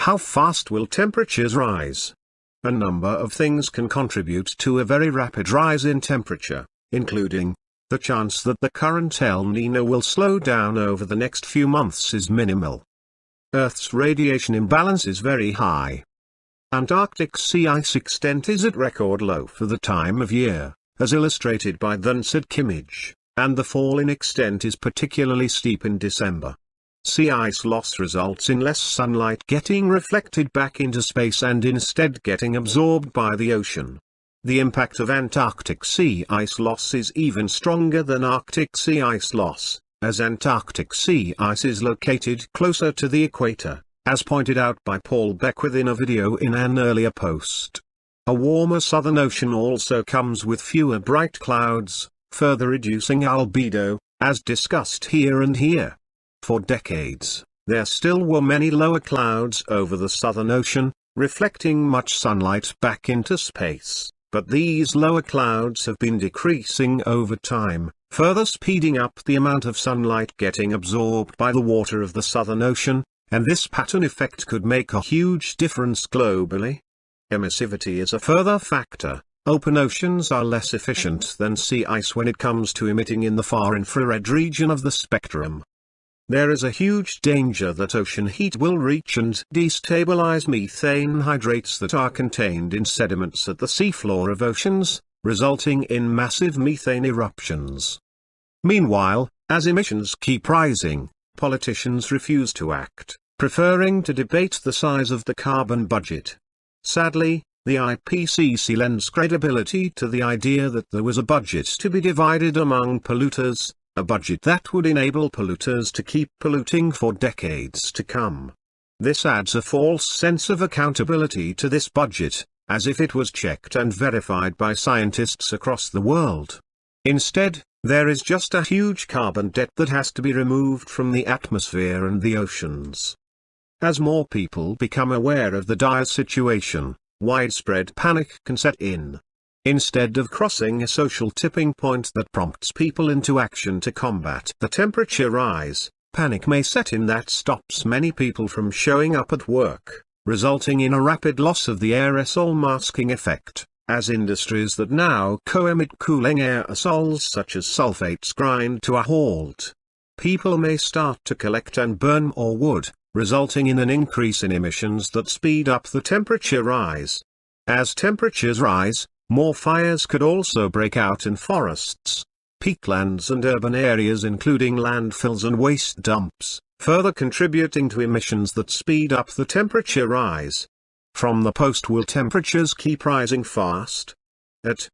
How fast will temperatures rise? A number of things can contribute to a very rapid rise in temperature, including the chance that the current El Niño will slow down over the next few months is minimal. Earth's radiation imbalance is very high. Antarctic sea ice extent is at record low for the time of year, as illustrated by the NSIDC image, and the fall in extent is particularly steep in December. Sea ice loss results in less sunlight getting reflected back into space and instead getting absorbed by the ocean. The impact of Antarctic sea ice loss is even stronger than Arctic sea ice loss, as Antarctic sea ice is located closer to the equator, as pointed out by Paul Beckwith in a video in an earlier post. A warmer southern ocean also comes with fewer bright clouds, further reducing albedo, as discussed here and here. For decades, there still were many lower clouds over the Southern Ocean, reflecting much sunlight back into space, but these lower clouds have been decreasing over time, further speeding up the amount of sunlight getting absorbed by the water of the Southern Ocean, and this pattern effect could make a huge difference globally. Emissivity is a further factor. Open oceans are less efficient than sea ice when it comes to emitting in the far infrared region of the spectrum. There is a huge danger that ocean heat will reach and destabilize methane hydrates that are contained in sediments at the seafloor of oceans, resulting in massive methane eruptions. Meanwhile, as emissions keep rising, politicians refuse to act, preferring to debate the size of the carbon budget. Sadly, the IPCC lends credibility to the idea that there was a budget to be divided among polluters, a budget that would enable polluters to keep polluting for decades to come. This adds a false sense of accountability to this budget, as if it was checked and verified by scientists across the world. Instead, there is just a huge carbon debt that has to be removed from the atmosphere and the oceans. As more people become aware of the dire situation, widespread panic can set in. Instead of crossing a social tipping point that prompts people into action to combat the temperature rise, panic may set in that stops many people from showing up at work, resulting in a rapid loss of the aerosol masking effect, as industries that now co-emit cooling aerosols such as sulfates grind to a halt. People may start to collect and burn more wood, resulting in an increase in emissions that speed up the temperature rise. As temperatures rise, more fires could also break out in forests, peatlands and urban areas including landfills and waste dumps, further contributing to emissions that speed up the temperature rise. From the post, will temperatures keep rising fast? At